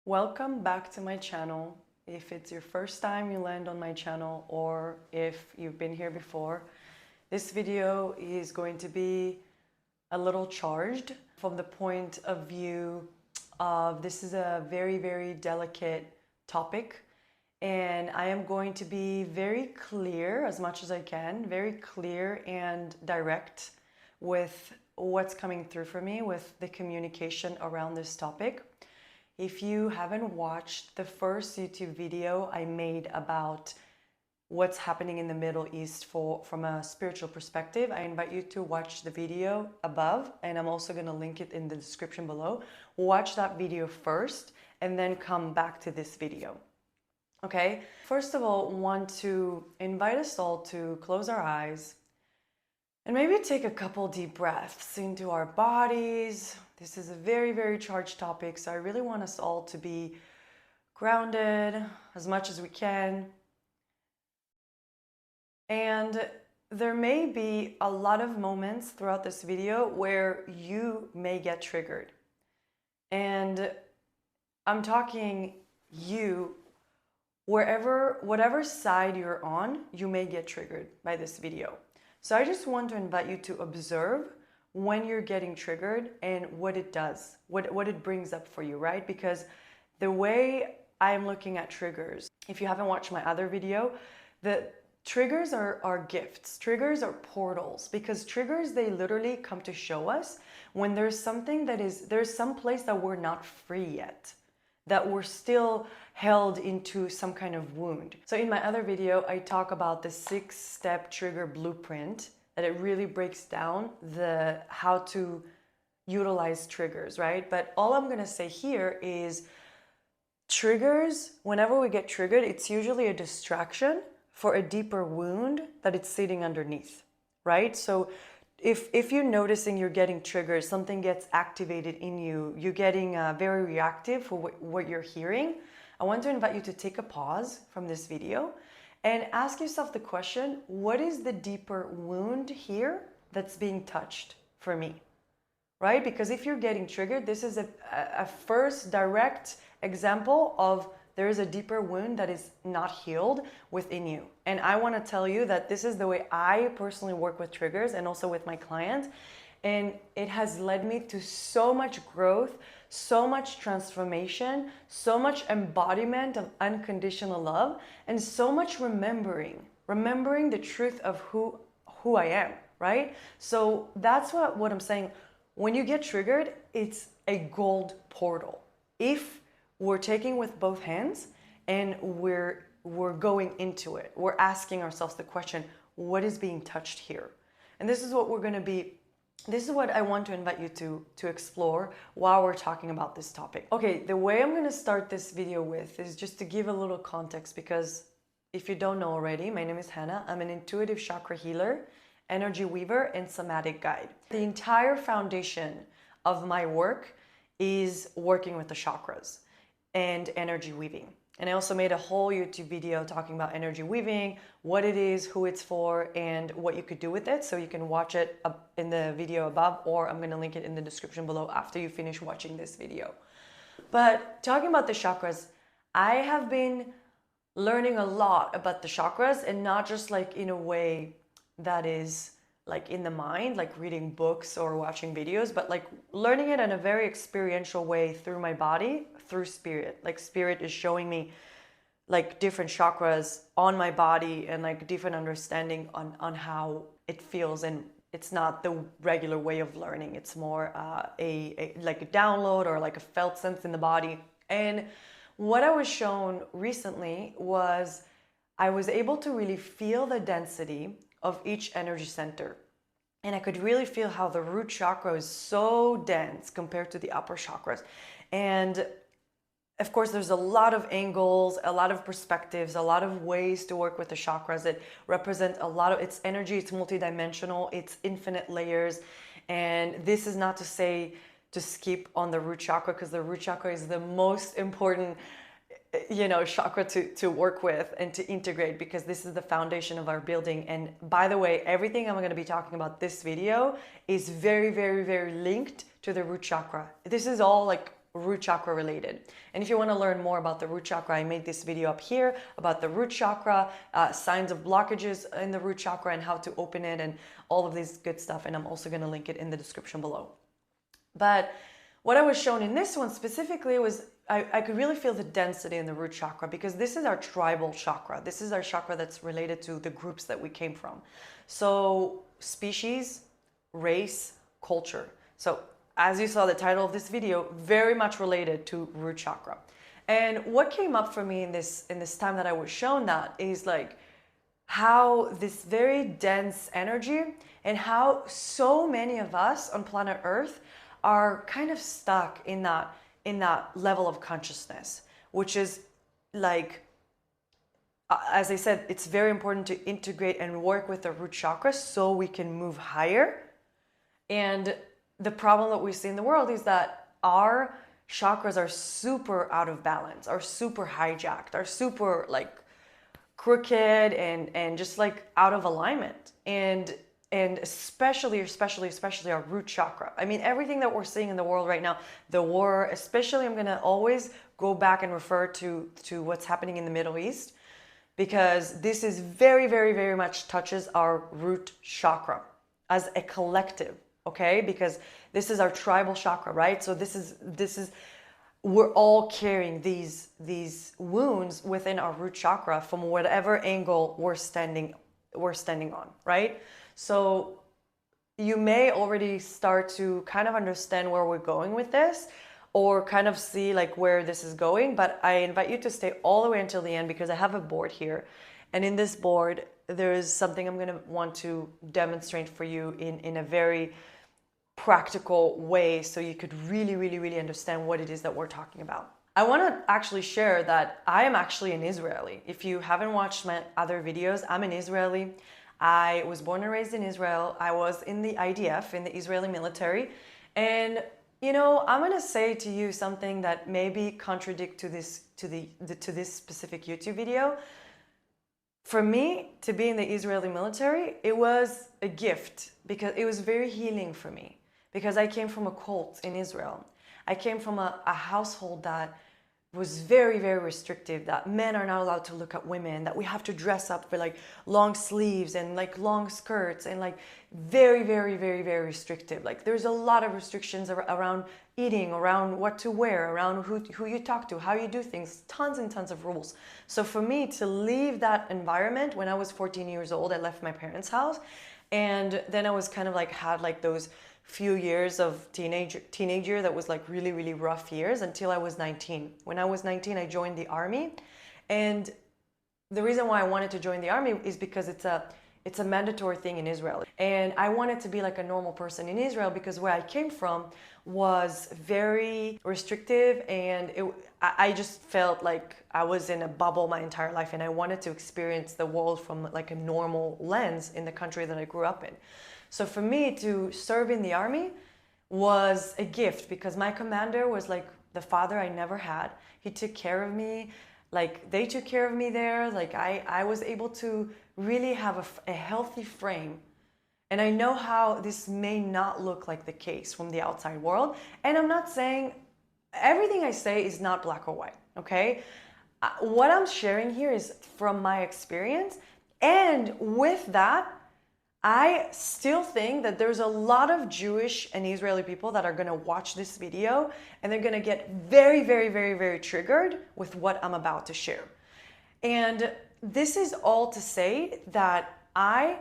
Welcome back to my channel. If it's your first time you land on my channel or if you've been here before, this video is going to be a little charged from the point of view of this is a very delicate topic, and I am going to be very clear as much as I can, very clear and direct with what's coming through for me with the communication around this topic. If you haven't watched the first YouTube video I made about what's happening in the Middle East from a spiritual perspective, I invite you to watch the video above, and I'm also going to link it in the description below. Watch that video first and then come back to this video. Okay? First of all, want to invite us all to close our eyes and maybe take a couple deep breaths into our bodies. This is a very charged topic, so I really want us all to be grounded as much as we can. And there may be a lot of moments throughout this video where you may get triggered. And I'm talking you, whatever side you're on, you may get triggered by this video. So I just want to invite you to observe when you're getting triggered and what it does, what it brings up for you, right? Because the way I'm looking at triggers, if you haven't watched my other video, the triggers are gifts. Triggers are portals, because triggers, they literally come to show us when there's something there's some place that we're not free yet, that we're still held into some kind of wound. So in my other video, I talk about the 6-step trigger blueprint, that it really breaks down how to utilize triggers, right? But all I'm gonna say here is triggers, whenever we get triggered, it's usually a distraction for a deeper wound that it's sitting underneath, right? So if you're noticing you're getting triggered, something gets activated in you, you're getting very reactive for what you're hearing, I want to invite you to take a pause from this video and ask yourself the question, what is the deeper wound here that's being touched for me, right? Because if you're getting triggered, this is a first direct example of there is a deeper wound that is not healed within you. And I want to tell you that this is the way I personally work with triggers and also with my clients. And it has led me to so much growth, so much transformation, so much embodiment of unconditional love, and so much remembering the truth of who I am, right? So that's what I'm saying. When you get triggered, it's a gold portal. If we're taking with both hands and we're going into it, we're asking ourselves the question, what is being touched here? And this is what I want to invite you to explore while we're talking about this topic. Okay, the way I'm going to start this video with is just to give a little context, because if you don't know already, my name is Hanna. I'm an intuitive chakra healer, energy weaver, and somatic guide. The entire foundation of my work is working with the chakras and energy weaving. And I also made a whole YouTube video talking about energy weaving, what it is, who it's for, and what you could do with it. So you can watch it up in the video above, or I'm going to link it in the description below after you finish watching this video. But talking about the chakras, I have been learning a lot about the chakras, and not just like in a way that is like in the mind, like reading books or watching videos, but like learning it in a very experiential way through my body, through spirit. Like spirit is showing me like different chakras on my body and like different understanding on how it feels. And it's not the regular way of learning. It's more like a download or like a felt sense in the body. And what I was shown recently was I was able to really feel the density of each energy center. And I could really feel how the root chakra is so dense compared to the upper chakras. And of course, there's a lot of angles, a lot of perspectives, a lot of ways to work with the chakras that represent a lot of its energy. It's multidimensional, it's infinite layers. And this is not to say to skip on the root chakra, because the root chakra is the most important chakra to work with and to integrate, because this is the foundation of our building. And by the way, everything I'm going to be talking about this video is very linked to the root chakra. This is all like root chakra related. And if you want to learn more about the root chakra, I made this video up here about the root chakra, signs of blockages in the root chakra and how to open it and all of this good stuff. And I'm also going to link it in the description below. But what I was shown in this one specifically was I could really feel the density in the root chakra, because this is our tribal chakra. This is our chakra that's related to the groups that we came from. So species, race, culture. So as you saw, the title of this video, very much related to root chakra. And what came up for me in this time that I was shown that is like how this very dense energy and how so many of us on planet Earth are kind of stuck in that level of consciousness, which is like, as I said, it's very important to integrate and work with the root chakra so we can move higher. And the problem that we see in the world is that our chakras are super out of balance, are super hijacked, are super like crooked and just like out of alignment. And especially our root chakra. I mean, everything that we're seeing in the world right now, the war, especially, I'm gonna always go back and refer to what's happening in the Middle East, because this is very much touches our root chakra as a collective, okay? Because this is our tribal chakra, right? So this is we're all carrying these wounds within our root chakra from whatever angle we're standing on, right? So you may already start to kind of understand where we're going with this, or kind of see like where this is going. But I invite you to stay all the way until the end, because I have a board here. And in this board, there is something I'm going to want to demonstrate for you in a very practical way, so you could really understand what it is that we're talking about. I want to actually share that I am actually an Israeli. If you haven't watched my other videos, I'm an Israeli. I was born and raised in Israel. I was in the IDF, in the Israeli military. And, you know, I'm going to say to you something that maybe contradict to this specific YouTube video. For me, to be in the Israeli military, it was a gift, because it was very healing for me, because I came from a cult in Israel. I came from a household that was very restrictive, that men are not allowed to look at women, that we have to dress up for like long sleeves and like long skirts, and like very restrictive. Like there's a lot of restrictions around eating, around what to wear, around who you talk to, how you do things, tons and tons of rules. So for me to leave that environment when I was 14 years old, I left my parents' house, and then I was kind of like had like those few years of teenager that was like really rough years until I was 19. When I was 19, I joined the army. And the reason why I wanted to join the army is because it's a mandatory thing in Israel. And I wanted to be like a normal person in Israel, because where I came from was very restrictive, and I just felt like I was in a bubble my entire life, and I wanted to experience the world from like a normal lens in the country that I grew up in. So for me to serve in the army was a gift, because my commander was like the father I never had. He took care of me, like they took care of me there. Like I was able to really have a healthy frame. And I know how this may not look like the case from the outside world. And I'm not saying, everything I say is not black or white, okay? What I'm sharing here is from my experience. And with that, I still think that there's a lot of Jewish and Israeli people that are going to watch this video, and they're going to get very triggered with what I'm about to share. And this is all to say that I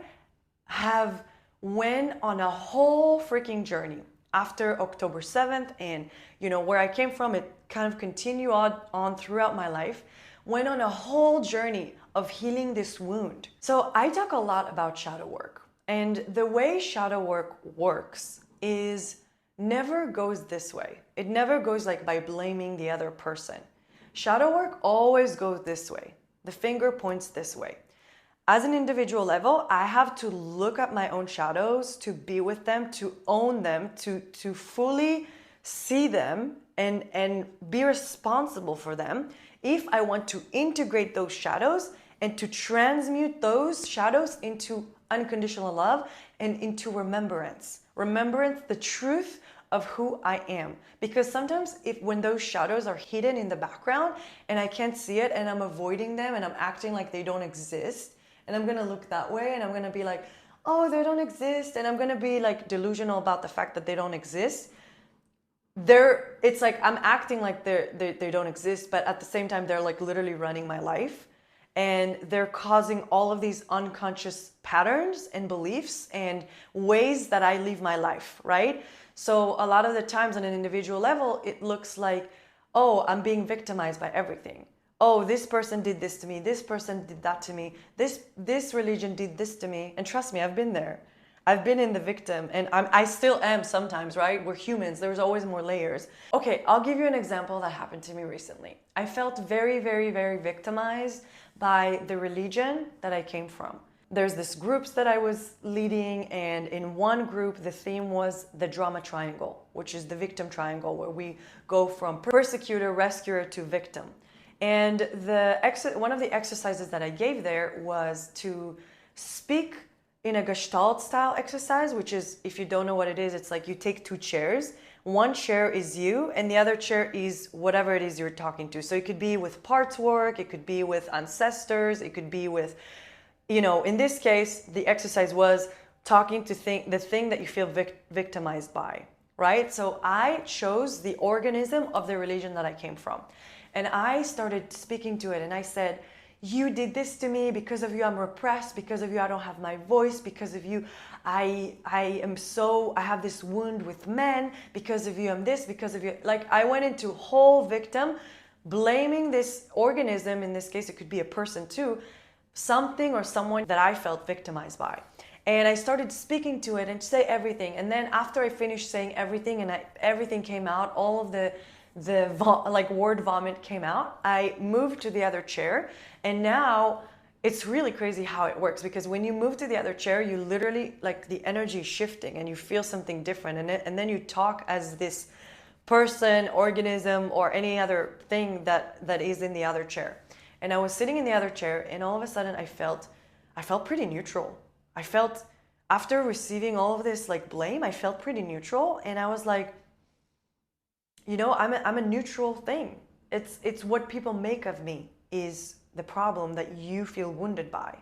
have went on a whole freaking journey after October 7th, and you know where I came from, it kind of continued on throughout my life. Went on a whole journey of healing this wound. So I talk a lot about shadow work. And the way shadow work works is never goes this way. It never goes like by blaming the other person. Shadow work always goes this way. The finger points this way. As an individual level, I have to look at my own shadows, to be with them, to own them, to fully see them and be responsible for them if I want to integrate those shadows and to transmute those shadows into unconditional love and into remembrance. Remembrance, the truth of who I am. Because sometimes when those shadows are hidden in the background and I can't see it and I'm avoiding them and I'm acting like they don't exist, and I'm gonna look that way and I'm gonna be like, oh, they don't exist, and I'm gonna be like delusional about the fact that they don't exist. It's like I'm acting like they don't exist, but at the same time they're like literally running my life, and they're causing all of these unconscious patterns and beliefs and ways that I live my life, right? So a lot of the times on an individual level, it looks like, oh, I'm being victimized by everything. Oh, this person did this to me, this person did that to me, this religion did this to me. And trust me, I've been there. I've been in the victim, and I still am sometimes, right? We're humans, there's always more layers. Okay, I'll give you an example that happened to me recently. I felt very, very, very victimized by the religion that I came from. There's this groups that I was leading, and in one group, the theme was the drama triangle, which is the victim triangle, where we go from persecutor, rescuer to victim. And one of the exercises that I gave there was to speak in a Gestalt style exercise, which is, if you don't know what it is, it's like you take two chairs. One chair is you and the other chair is whatever it is you're talking to. So it could be with parts work, it could be with ancestors, it could be with, in this case, the exercise was talking to the thing that you feel victimized by, right? So I chose the organism of the religion that I came from. And I started speaking to it and I said, you did this to me, because of you I'm repressed, because of you I don't have my voice, because of you I have this wound with men, because of you I'm this, because of you. Like I went into whole victim, blaming this organism, in this case it could be a person too, something or someone that I felt victimized by. And I started speaking to it and say everything. And then after I finished saying everything and everything came out, all of the word vomit came out, I moved to the other chair. And now it's really crazy how it works, because when you move to the other chair, you literally, like, the energy is shifting and you feel something different, and then you talk as this person, organism, or any other thing that is in the other chair. And I was sitting in the other chair, and all of a sudden I felt pretty neutral. I felt, after receiving all of this like blame, I felt pretty neutral, and I was like, I'm a neutral thing. It's what people make of me is the problem that you feel wounded by.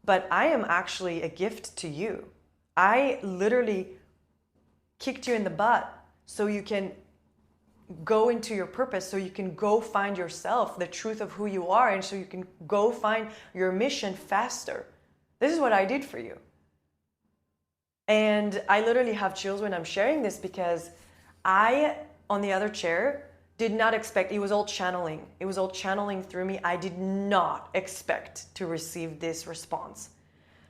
But I am actually a gift to you. I literally kicked you in the butt so you can go into your purpose, so you can go find yourself, the truth of who you are, and so you can go find your mission faster. This is what I did for you. And I literally have chills when I'm sharing this, because I, on the other chair, did not expect, it was all channeling. It was all channeling through me. I did not expect to receive this response.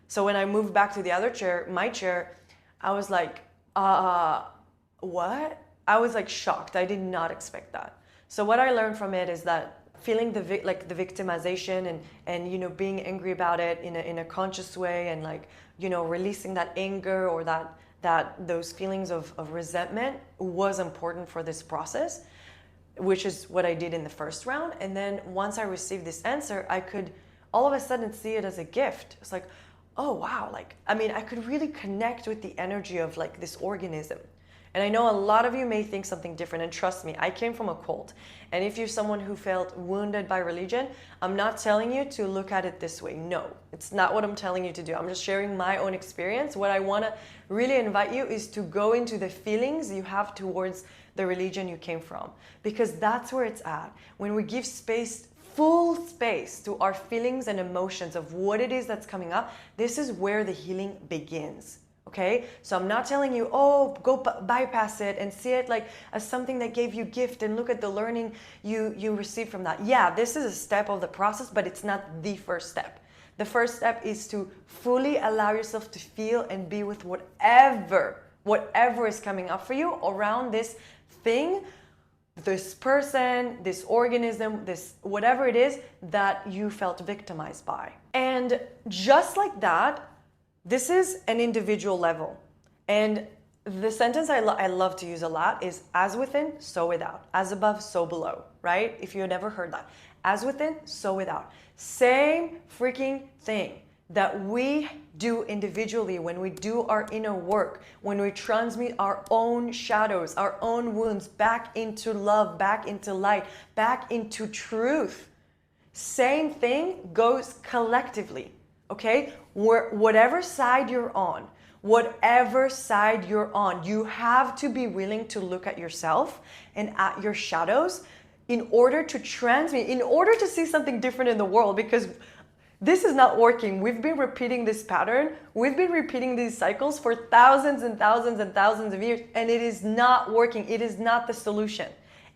So when I moved back to the other chair, my chair, I was like, what? I was like shocked. I did not expect that. So what I learned from it is that feeling the victimization and being angry about it in a conscious way, and releasing that anger or those feelings of resentment was important for this process, which is what I did in the first round. And then once I received this answer, I could all of a sudden see it as a gift. It's like, oh wow, I could really connect with the energy of this organism. And I know a lot of you may think something different, and trust me, I came from a cult. And if you're someone who felt wounded by religion, I'm not telling you to look at it this way. No, it's not what I'm telling you to do. I'm just sharing my own experience. What I want to really invite you is to go into the feelings you have towards the religion you came from, because that's where it's at. When we give full space to our feelings and emotions of what it is that's coming up, this is where the healing begins. Okay, so I'm not telling you, oh, go bypass it and see it as something that gave you gift and look at the learning you received from that. Yeah, this is a step of the process, but it's not the first step. The first step is to fully allow yourself to feel and be with whatever is coming up for you around this thing, this person, this organism, this whatever it is that you felt victimized by. And just like that, this is an individual level. And the sentence I love to use a lot is, as within, so without. As above, so below, right? If you had never heard that. As within, so without. Same freaking thing. that we do individually, when we do our inner work, when we transmute our own shadows, our own wounds back into love, back into light, back into truth. Same thing goes collectively, okay? Whatever side you're on, you have to be willing to look at yourself and at your shadows in order to transmute, in order to see something different in the world, because this is not working. We've been repeating this pattern. We've been repeating these cycles for thousands and thousands and thousands of years, and it is not working. It is not the solution.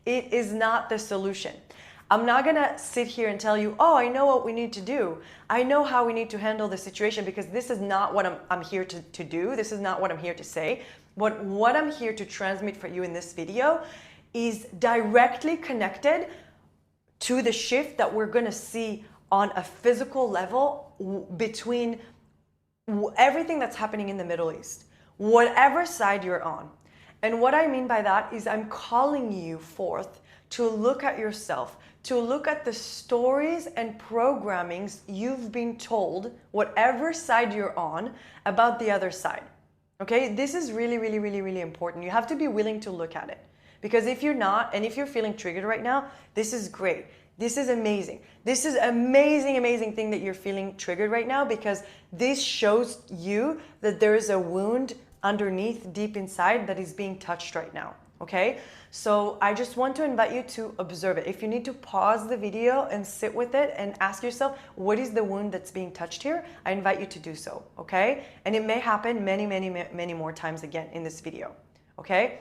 It is not the solution. I'm not gonna sit here and tell you, oh, I know what we need to do. I know how we need to handle the situation, because this is not what I'm here to do. This is not what I'm here to say. What I'm here to transmit for you in this video is directly connected to the shift that we're gonna see on a physical level between everything that's happening in the Middle East, whatever side you're on. And what I mean by that is I'm calling you forth to look at yourself, to look at the stories and programmings you've been told, whatever side you're on, about the other side. Okay, this is really, really, really, really important. You have to be willing to look at it. Because if you're not, and if you're feeling triggered right now, this is great. This is amazing. This is amazing, amazing thing that you're feeling triggered right now, because this shows you that there is a wound underneath, deep inside, that is being touched right now. Okay? So I just want to invite you to observe it. If you need to pause the video and sit with it and ask yourself, what is the wound that's being touched here? I invite you to do so. Okay? And it may happen many, many, many more times again in this video. Okay?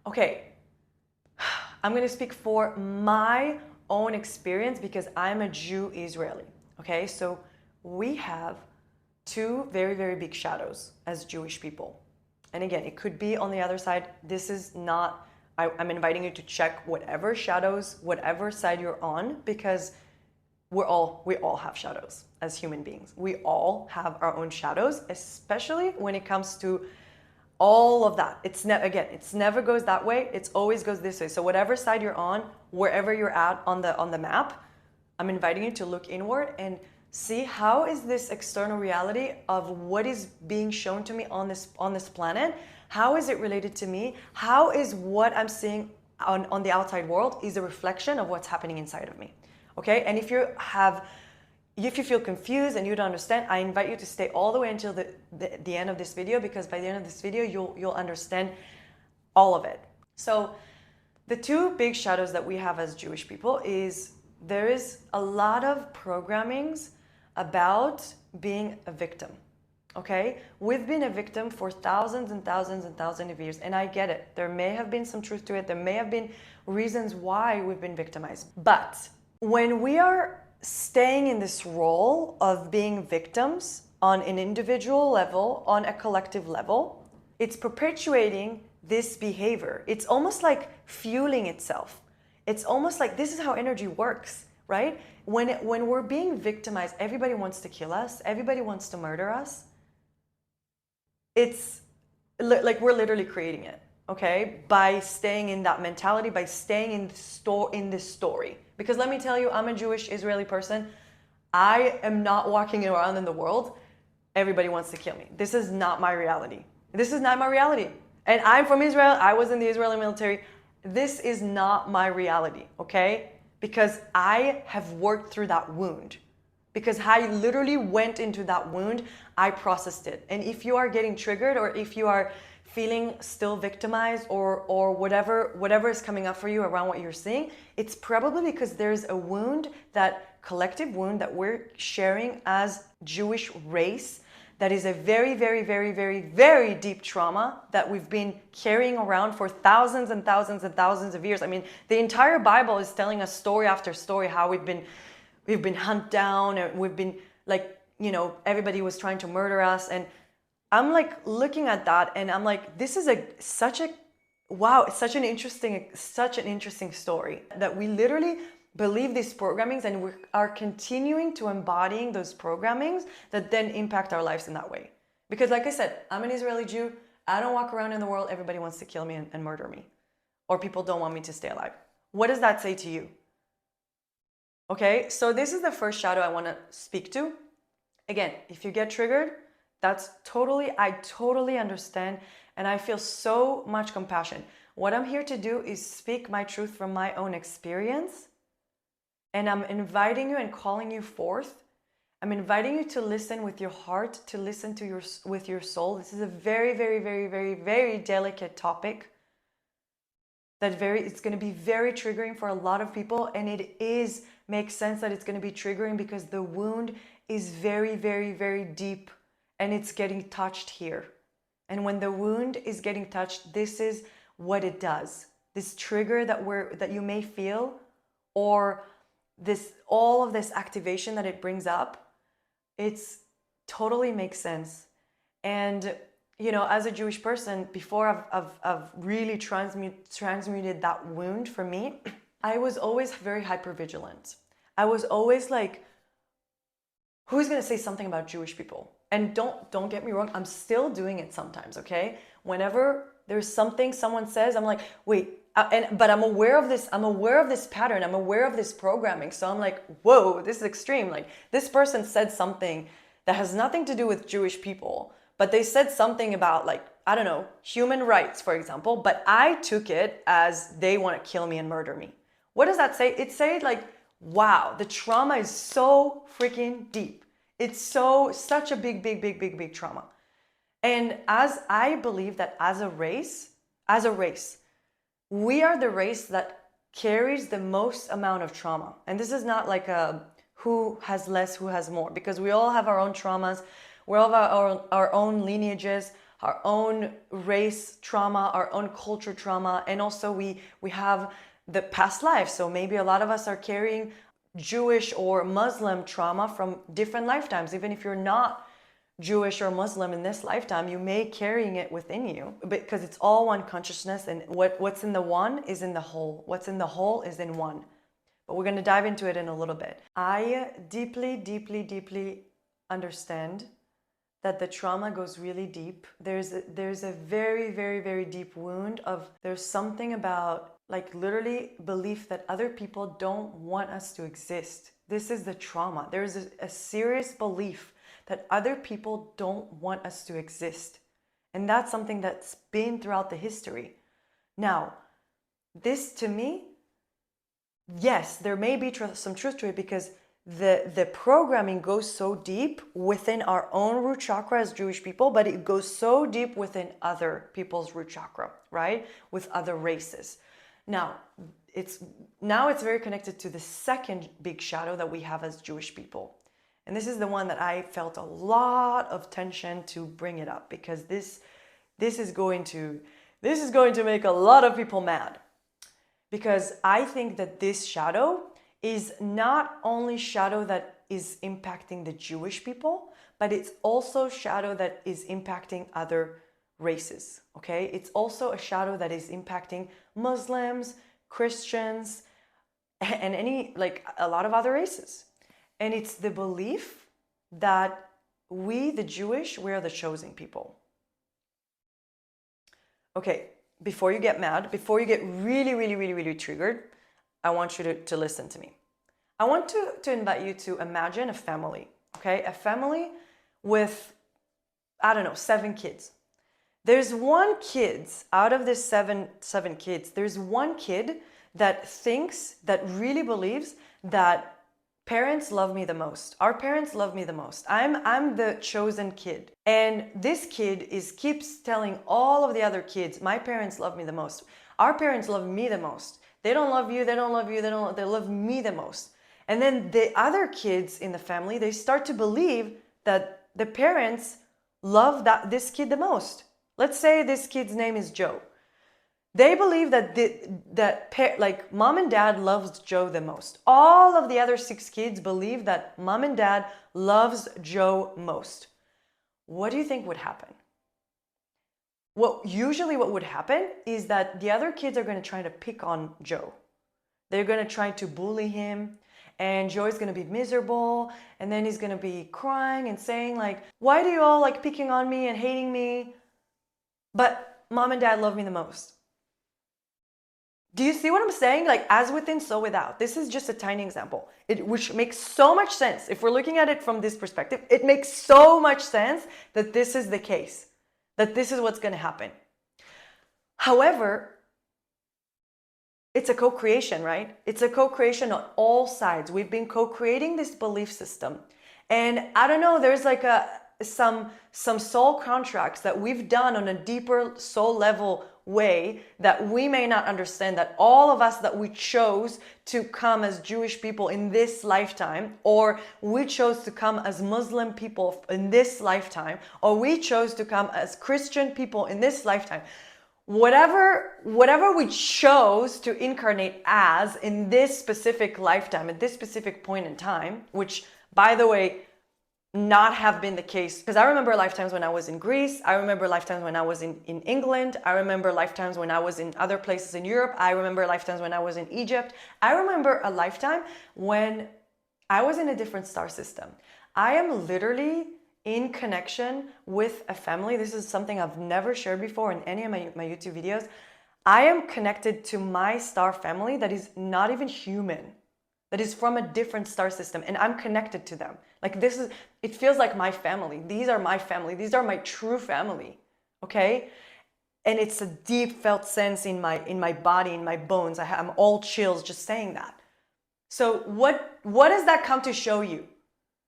Okay. I'm going to speak for my own experience, because I'm a Jew Israeli. Okay, so we have two very, very big shadows as Jewish people. And again, it could be on the other side. This is not, I'm inviting you to check whatever shadows, whatever side you're on, because we all have shadows as human beings. We all have our own shadows, especially when it comes to all of that. It's never goes that way. It always goes this way. So whatever side you're on, wherever you're at on the map, I'm inviting you to look inward and see, how is this external reality of what is being shown to me on this planet? How is it related to me? How is what I'm seeing on the outside world is a reflection of what's happening inside of me? Okay, and if you feel confused and you don't understand, I invite you to stay all the way until the end of this video, because by the end of this video, you'll understand all of it. So the two big shadows that we have as Jewish people is there is a lot of programmings about being a victim. Okay? We've been a victim for thousands and thousands and thousands of years, and I get it. There may have been some truth to it. There may have been reasons why we've been victimized. But when we are staying in this role of being victims on an individual level, on a collective level, it's perpetuating this behavior. It's almost like fueling itself. It's almost like this is how energy works, right? When we're being victimized, everybody wants to kill us. Everybody wants to murder us. It's like we're literally creating it, okay? By staying in that mentality, by staying in this story. Because let me tell you, I'm a Jewish Israeli person. I am not walking around in the world. Everybody wants to kill me. This is not my reality. This is not my reality. And I'm from Israel. I was in the Israeli military. This is not my reality, okay? Because I have worked through that wound. Because I literally went into that wound. I processed it. And if you are getting triggered, or if you are feeling still victimized, or whatever is coming up for you around what you're seeing, it's probably because there's a wound, that collective wound that we're sharing as Jewish race, that is a very, very, very, very, very deep trauma that we've been carrying around for thousands and thousands and thousands of years. I mean, the entire Bible is telling us story after story how we've been hunted down, and we've been like, everybody was trying to murder us. And I'm like looking at that, and I'm like, this is such an interesting story, that we literally believe these programmings, and we are continuing to embodying those programmings that then impact our lives in that way. Because like I said, I'm an Israeli Jew. I don't walk around in the world. Everybody wants to kill me and murder me, or people don't want me to stay alive. What does that say to you? Okay, so this is the first shadow I want to speak to. Again, if you get triggered, I totally understand, and I feel so much compassion. What I'm here to do is speak my truth from my own experience, and I'm inviting you and calling you forth. I'm inviting you to listen with your heart, to listen to with your soul. This is a very, very, very, very, very delicate topic. It's going to be very triggering for a lot of people, and makes sense that it's going to be triggering because the wound is very, very, very deep, and it's getting touched here. And when the wound is getting touched, this is what it does. This trigger that you may feel, or all of this activation that it brings up, it's totally makes sense. And as a Jewish person, before I've really transmuted that wound for me, I was always very hypervigilant. I was always like, who's going to say something about Jewish people? And don't get me wrong, I'm still doing it sometimes, okay? Whenever there's something someone says, I'm like, wait, but I'm aware of this pattern, I'm aware of this programming. So I'm like, whoa, this is extreme. Like, this person said something that has nothing to do with Jewish people, but they said something about, like, I don't know, human rights, for example, but I took it as they want to kill me and murder me. What does that say? It said like, wow, the trauma is so freaking deep. It's such a big trauma. And as I believe that as a race, we are the race that carries the most amount of trauma. And this is not like a who has less, who has more, because we all have our own traumas. We all have our own lineages, our own race trauma, our own culture trauma. And also we have the past life. So maybe a lot of us are carrying Jewish or Muslim trauma from different lifetimes. Even if you're not Jewish or Muslim in this lifetime, you may carrying it within you, because it's all one consciousness, and what's in the one is in the whole. What's in the whole is in one. But we're going to dive into it in a little bit. I deeply understand that the trauma goes really deep. There's a very, very, very deep wound there's something about, like, literally belief that other people don't want us to exist. This is the trauma. There's a serious belief that other people don't want us to exist. And that's something that's been throughout the history. Now, this to me, yes, there may be some truth to it, because the programming goes so deep within our own root chakra as Jewish people, but it goes so deep within other people's root chakra, right? With other races. Now it's very connected to the second big shadow that we have as Jewish people. And this is the one that I felt a lot of tension to bring it up, because this is going to make a lot of people mad. Because I think that this shadow is not only shadow that is impacting the Jewish people, but it's also shadow that is impacting other races, okay? It's also a shadow that is impacting Muslims, Christians, and a lot of other races. And it's the belief that we, the Jewish, we are the chosen people. Okay, before you get mad, before you get really triggered, I want you to listen to me. I want to invite you to imagine a family, okay? A family with, I don't know, 7 kids. There's one kid out of this seven kids, there's one kid that really believes that parents love me the most. Our parents love me the most. I'm the chosen kid. And this kid keeps telling all of the other kids, my parents love me the most. Our parents love me the most. They don't love you, they love me the most. And then the other kids in the family, they start to believe that the parents love this kid the most. Let's say this kid's name is Joe. They believe that mom and dad loves Joe the most. All of the other 6 kids believe that mom and dad loves Joe most. What do you think would happen? Usually what would happen is that the other kids are going to try to pick on Joe. They're going to try to bully him, and Joe is going to be miserable, and then he's going to be crying and saying like, why do you all like picking on me and hating me? But mom and dad love me the most. Do you see what I'm saying? Like, as within, so without. This is just a tiny example, which makes so much sense. If we're looking at it from this perspective, it makes so much sense that this is the case, that this is what's going to happen. However, it's a co-creation, right? It's a co-creation on all sides. We've been co-creating this belief system. And I don't know, there's like some soul contracts that we've done on a deeper soul level way that we may not understand, that all of us that we chose to come as Jewish people in this lifetime, or we chose to come as Muslim people in this lifetime, or we chose to come as Christian people in this lifetime. Whatever we chose to incarnate as in this specific lifetime, at this specific point in time, which, by the way, not have been the case, because I remember lifetimes when I was in Greece, I remember lifetimes when I was in England, I remember lifetimes when I was in other places in Europe, I remember lifetimes when I was in Egypt, I remember a lifetime when I was in a different star system. I am literally in connection with a family. This is something I've never shared before in any of my YouTube videos. I am connected to my star family that is not even human, that is from a different star system, and I'm connected to them. Like, it feels like my family. These are my family. These are my true family, okay? And it's a deep felt sense in my body, in my bones. I'm all chills just saying that. So what does that come to show you?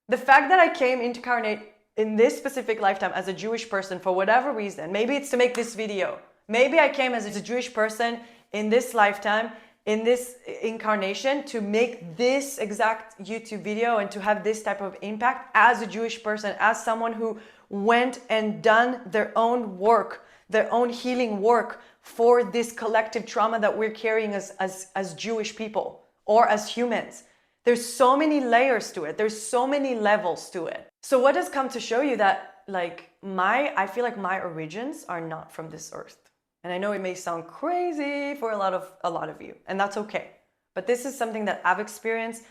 The fact that I came incarnate in this specific lifetime as a Jewish person for whatever reason, maybe it's to make this video. Maybe I came as a Jewish person in this lifetime, in this incarnation, to make this exact YouTube video and to have this type of impact as a Jewish person, as someone who went and done their own work, their own healing work for this collective trauma that we're carrying as Jewish people or as humans. There's so many layers to it. There's so many levels to it. So what has come to show you that, like, I feel like my origins are not from this earth. And I know it may sound crazy for a lot of you, and that's okay. But this is something that I've experienced.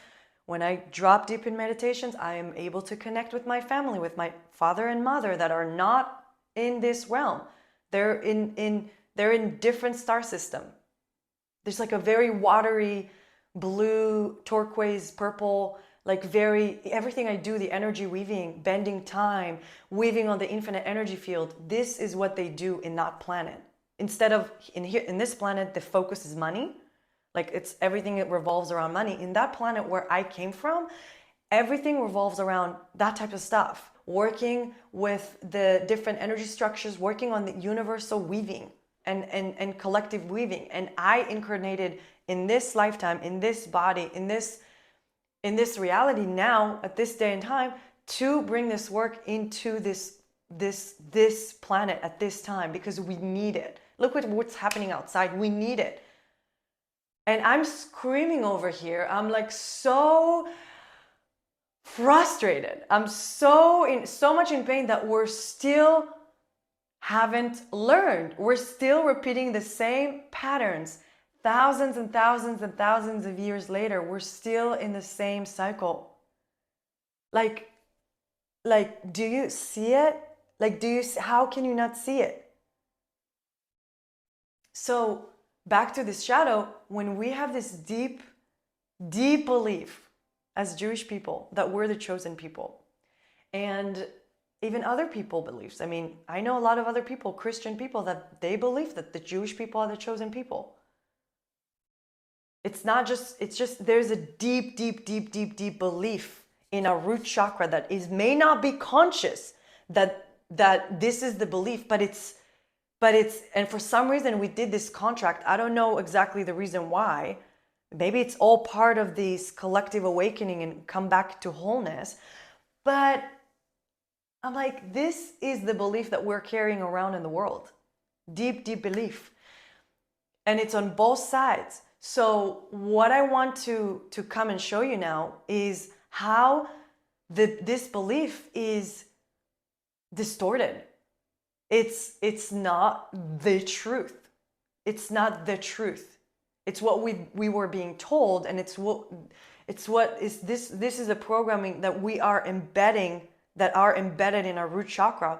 When I drop deep in meditations, I am able to connect with my family, with my father and mother that are not in this realm. They're in different star system. There's like a very watery blue, turquoise, purple, like everything I do, the energy weaving, bending time, weaving on the infinite energy field. This is what they do in that planet. Instead of in this planet, the focus is money. Like, it's everything that revolves around money. In that planet where I came from, everything revolves around that type of stuff. Working with the different energy structures, working on the universal weaving and collective weaving. And I incarnated in this lifetime, in this body, in this reality now, at this day and time, to bring this work into this planet at this time, because we need it. Look at what's happening outside. We need it. And I'm screaming over here. I'm like so frustrated. I'm so much in pain that we're still haven't learned. We're still repeating the same patterns. Thousands and thousands and thousands of years later, we're still in the same cycle. Like, do you see it? Like, how can you not see it? So back to this shadow, when we have this deep, deep belief as Jewish people that we're the chosen people, and even other people beliefs. I mean, I know a lot of other people, Christian people, that they believe that the Jewish people are the chosen people. It's just there's a deep, deep, deep, deep, deep belief in our root chakra that may not be conscious that this is the belief, but it's, and for some reason we did this contract. I don't know exactly the reason why. Maybe it's all part of this collective awakening and come back to wholeness. But I'm like, this is the belief that we're carrying around in the world. Deep, deep belief. And it's on both sides. So what I want to come and show you now is how this belief is distorted. It's not the truth. It's not the truth. It's what we were being told, and it's what is this is a programming that we are embedding, that are embedded in our root chakra.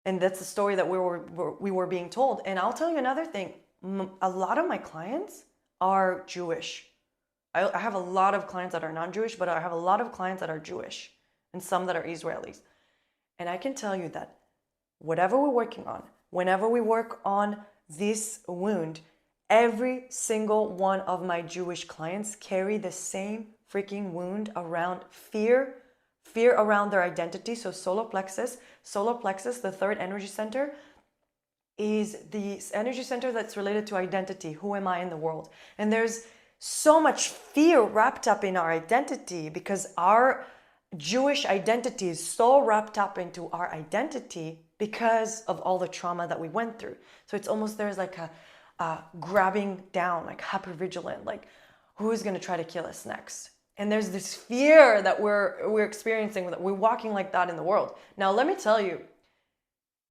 And that's the story that we were being told. And I'll tell you another thing. a lot of my clients are Jewish. I have a lot of clients that are non-Jewish, but I have a lot of clients that are Jewish and some that are Israelis. And I can tell you that whatever we're working on, whenever we work on this wound, every single one of my Jewish clients carry the same freaking wound around fear around their identity. So solar plexus, the third energy center, is the energy center that's related to identity. Who am I in the world? And there's so much fear wrapped up in our identity because our Jewish identity is so wrapped up into our identity because of all the trauma that we went through. So it's almost, there's like a grabbing down, like hypervigilant, like who's going to try to kill us next? And there's this fear that we're experiencing, that we're walking like that in the world. Now, let me tell you,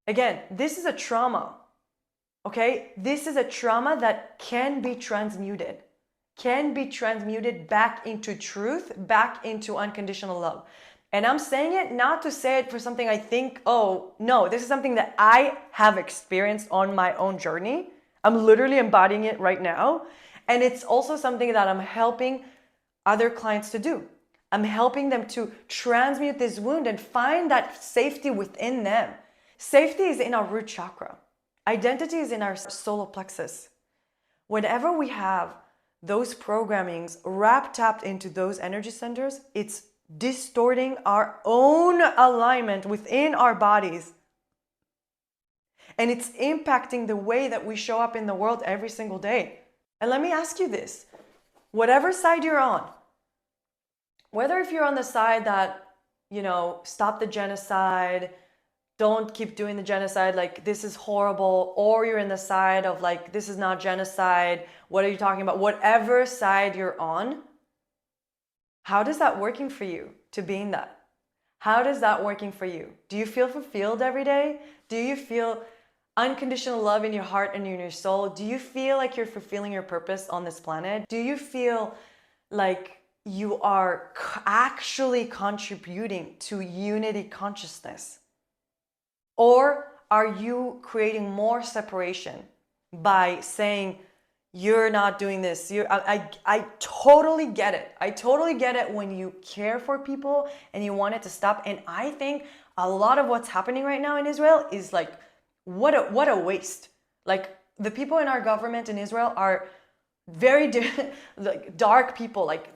again, this is a trauma, okay? This is a trauma that can be transmuted back into truth, back into unconditional love. And I'm saying it not to say it for something I think, oh, no, this is something that I have experienced on my own journey. I'm literally embodying it right now. And it's also something that I'm helping other clients to do. I'm helping them to transmute this wound and find that safety within them. Safety is in our root chakra. Identity is in our solar plexus. Whenever we have those programmings wrapped up into those energy centers, it's distorting our own alignment within our bodies. And it's impacting the way that we show up in the world every single day. And let me ask you this. Whatever side you're on, whether if you're on the side that, stop the genocide, don't keep doing the genocide, like this is horrible, or you're in the side of like, this is not genocide, what are you talking about? Whatever side you're on, how does that working for you to be in that? How does that working for you? Do you feel fulfilled every day? Do you feel unconditional love in your heart and in your soul? Do you feel like you're fulfilling your purpose on this planet? Do you feel like you are actually contributing to unity consciousness? Or are you creating more separation by saying, you're not doing this? I totally get it. I totally get it when you care for people and you want it to stop. And I think a lot of what's happening right now in Israel is like, what a waste. Like the people in our government in Israel are very like dark people. Like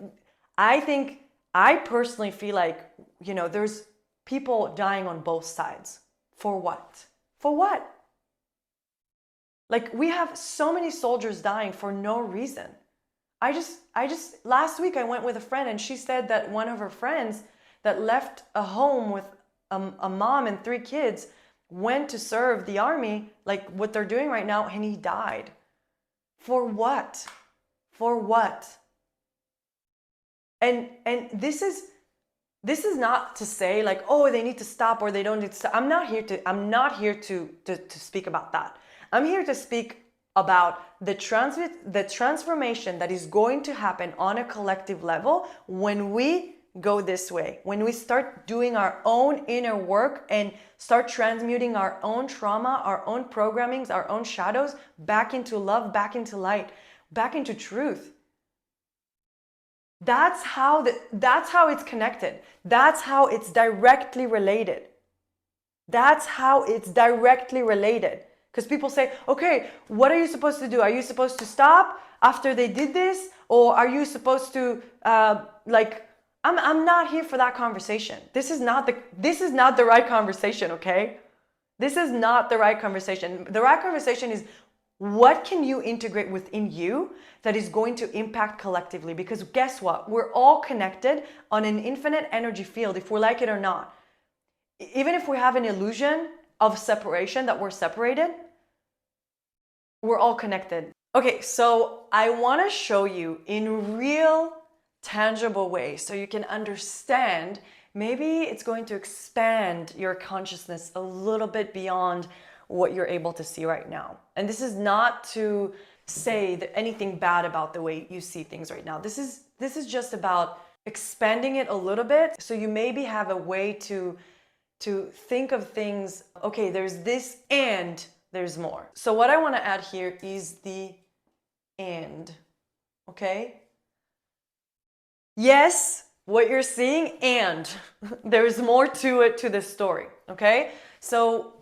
I personally feel like, there's people dying on both sides. For what? For what? Like we have so many soldiers dying for no reason. I just last week I went with a friend and she said that one of her friends that left a home with a mom and 3 kids went to serve the army, like what they're doing right now, and he died. For what? For what? And this is not to say like, oh, they need to stop or they don't need to stop. I'm not here to speak about that. I'm here to speak about the transformation that is going to happen on a collective level when we go this way, when we start doing our own inner work and start transmuting our own trauma, our own programmings, our own shadows back into love, back into light, back into truth. That's how it's connected. That's how it's directly related. That's how it's directly related. Because people say, okay, what are you supposed to do? Are you supposed to stop after they did this? Or are you supposed to I'm not here for that conversation. This is not the right conversation, okay? This is not the right conversation. The right conversation is, what can you integrate within you that is going to impact collectively? Because guess what? We're all connected on an infinite energy field, if we like it or not. Even if we have an illusion of separation, that we're separated, we're all connected. Okay, so I want to show you in real tangible ways so you can understand. Maybe it's going to expand your consciousness a little bit beyond what you're able to see right now. And this is not to say that anything bad about the way you see things right now. This is just about expanding it a little bit, so you maybe have a way to think of things. Okay, there's this and there's more. So what I want to add here is the and, okay? Yes, what you're seeing, and there's more to it, to this story, okay? So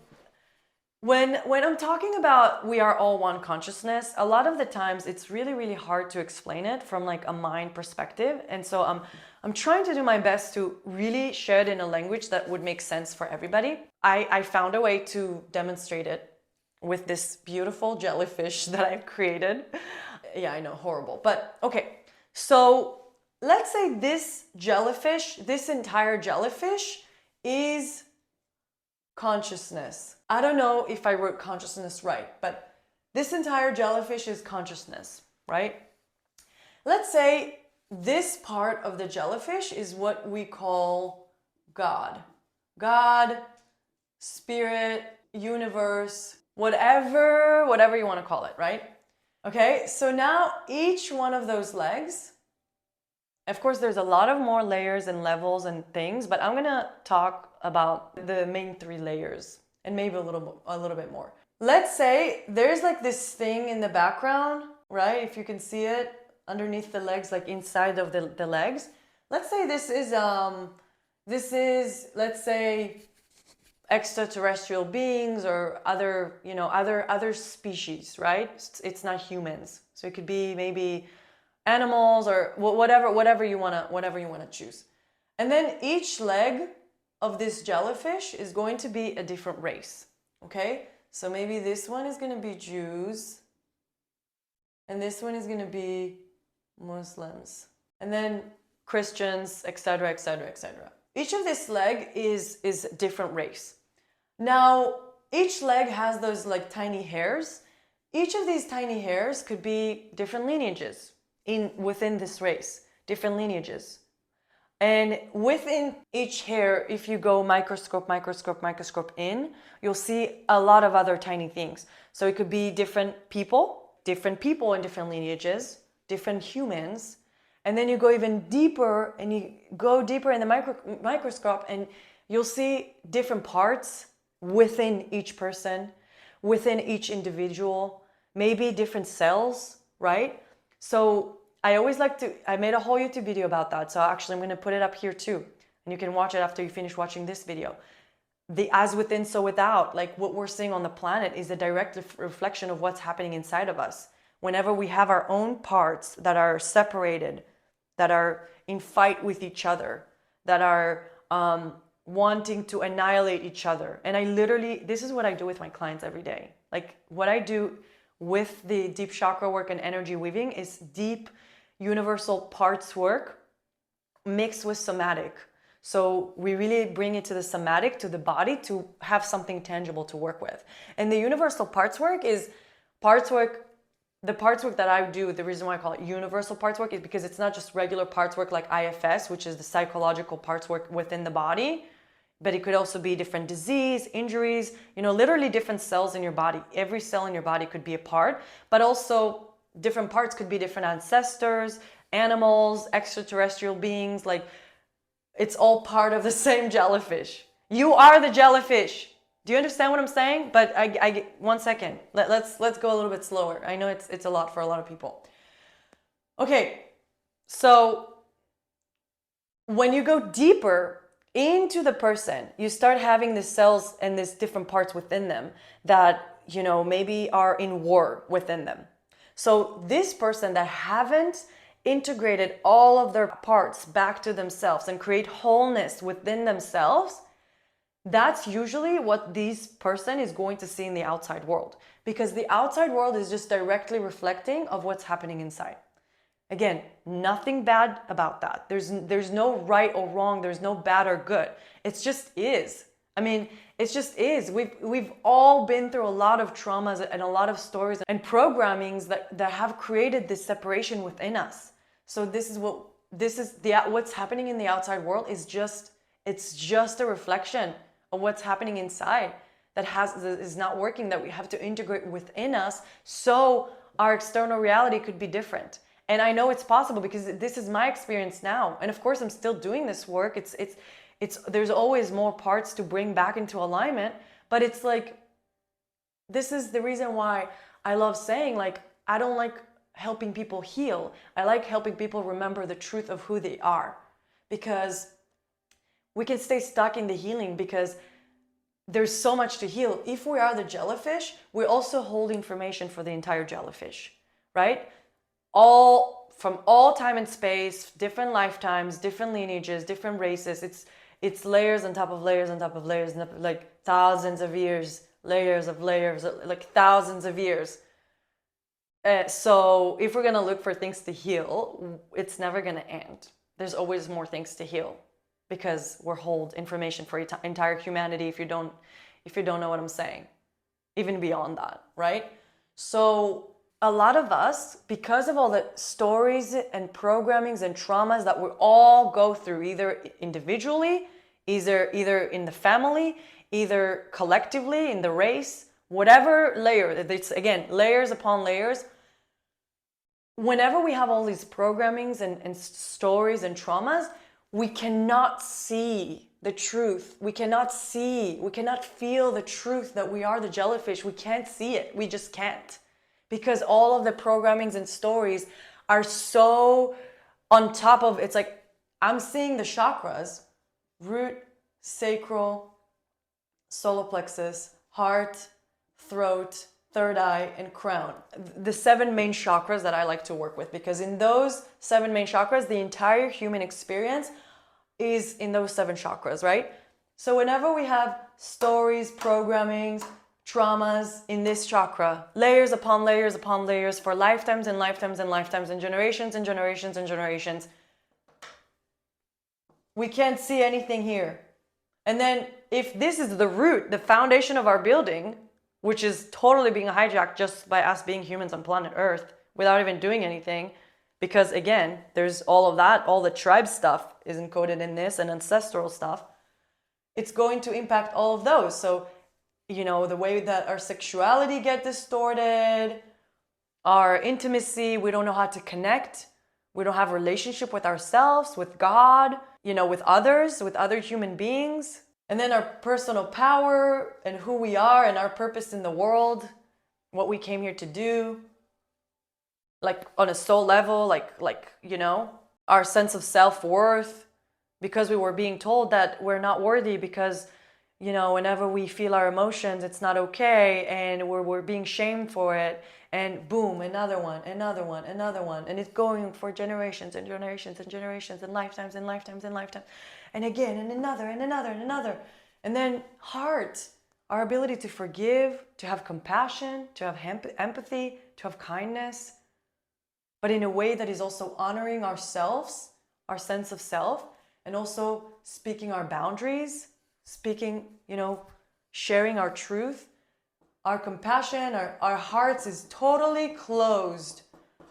when I'm talking about we are all one consciousness, a lot of the times it's really, really hard to explain it from like a mind perspective. And so I'm trying to do my best to really share it in a language that would make sense for everybody. I found a way to demonstrate it with this beautiful jellyfish that I've created. Yeah, I know, horrible. But okay, so let's say this jellyfish, this entire jellyfish is consciousness. I don't know if I wrote consciousness right, but this entire jellyfish is consciousness, right? Let's say this part of the jellyfish is what we call God. God, spirit, universe, whatever you want to call it, right? Okay, so now each one of those legs, of course, there's a lot of more layers and levels and things, but I'm gonna talk about the main 3 layers and maybe a little bit more. Let's say there's like this thing in the background, right? If you can see it underneath the legs, like inside of the legs. Let's say this is let's say extraterrestrial beings or other, other species, right? It's not humans. So it could be maybe animals or whatever you want to choose. And then each leg of this jellyfish is going to be a different race. Okay? So maybe this one is going to be Jews and this one is going to be Muslims and then Christians, etc., etc., etc. Each of this leg is a different race. Now, each leg has those like tiny hairs. Each of these tiny hairs could be different lineages within this race, different lineages. And within each hair, if you go microscope in, you'll see a lot of other tiny things. So it could be different people in different lineages, different humans. And then you go even deeper and you go deeper in the microscope and you'll see different parts within each person, within each individual, maybe different cells, right? So I made a whole YouTube video about that. So actually I'm going to put it up here too. And you can watch it after you finish watching this video. The as within, so without, like what we're seeing on the planet is a direct reflection of what's happening inside of us. Whenever we have our own parts that are separated, that are in fight with each other, that are wanting to annihilate each other. And this is what I do with my clients every day. Like what I do with the deep chakra work and energy weaving is deep universal parts work mixed with somatic. So we really bring it to the somatic, to the body, to have something tangible to work with. And the universal parts work is the parts work that I do. The reason why I call it universal parts work is because it's not just regular parts work like IFS, which is the psychological parts work within the body, but it could also be different disease, injuries, literally different cells in your body. Every cell in your body could be a part, but also different parts could be different ancestors, animals, extraterrestrial beings. Like it's all part of the same jellyfish. You are the jellyfish. Do you understand what I'm saying? But I 1 second. Let's go a little bit slower. I know it's a lot for a lot of people. Okay, so when you go deeper into the person, you start having the cells and these different parts within them that, maybe are in war within them. So this person that haven't integrated all of their parts back to themselves and create wholeness within themselves, that's usually what this person is going to see in the outside world, because the outside world is just directly reflecting of what's happening inside. Again, nothing bad about that. There's no right or wrong. There's no bad or good. It just is. I mean, it just is. We've all been through a lot of traumas and a lot of stories and programmings that have created this separation within us. So what's happening in the outside world is just a reflection of what's happening inside that is not working, that we have to integrate within us so our external reality could be different. And I know it's possible because this is my experience now. And of course, I'm still doing this work. There's always more parts to bring back into alignment, but it's like This is the reason why I love saying, like, I don't like helping people heal. I like helping people remember the truth of who they are, because we can stay stuck in the healing because there's so much to heal. If we are the jellyfish, we also hold information for the entire jellyfish, right? All from all time and space, different lifetimes, different lineages, different races. It's layers on top of layers on top of layers, like thousands of years, layers of layers, like thousands of years. So if we're gonna look for things to heal, it's never gonna end. There's always more things to heal, because we're hold information for entire humanity. If you don't know what I'm saying, even beyond that, right? So a lot of us, because of all the stories and programmings and traumas that we all go through, either individually, either in the family, either collectively in the race, whatever layer, it's again layers upon layers. Whenever we have all these programmings and stories and traumas, we cannot see the truth. We cannot feel the truth that we are the jellyfish. We can't see it. We just can't. Because all of the programmings and stories are so on top of, it's like, I'm seeing the chakras: root, sacral, solar plexus, heart, throat, third eye, and crown. The 7 main chakras that I like to work with, because in those 7 main chakras, the entire human experience is in those 7 chakras, right? So whenever we have stories, programmings, traumas in this chakra, layers upon layers upon layers, for lifetimes and lifetimes and lifetimes and generations and generations and generations, we can't see anything here. And then if this is the root, the foundation of our building, which is totally being hijacked just by us being humans on planet Earth without even doing anything, because again, there's all of that, all the tribe stuff is encoded in this, and ancestral stuff, it's going to impact all of those. So, the way that our sexuality gets distorted, our intimacy, we don't know how to connect, we don't have a relationship with ourselves, with God, with others, with other human beings. And then our personal power and who we are and our purpose in the world, what we came here to do, like on a soul level, our sense of self-worth, because we were being told that we're not worthy because, whenever we feel our emotions, it's not okay, and we're being shamed for it, and boom, another one, and it's going for generations and generations and generations and lifetimes and lifetimes and lifetimes, and again, and another, and another, and another. And then heart, our ability to forgive, to have compassion, to have empathy, to have kindness, but in a way that is also honoring ourselves, our sense of self, and also speaking our boundaries, speaking, sharing our truth. Our compassion, our hearts is totally closed.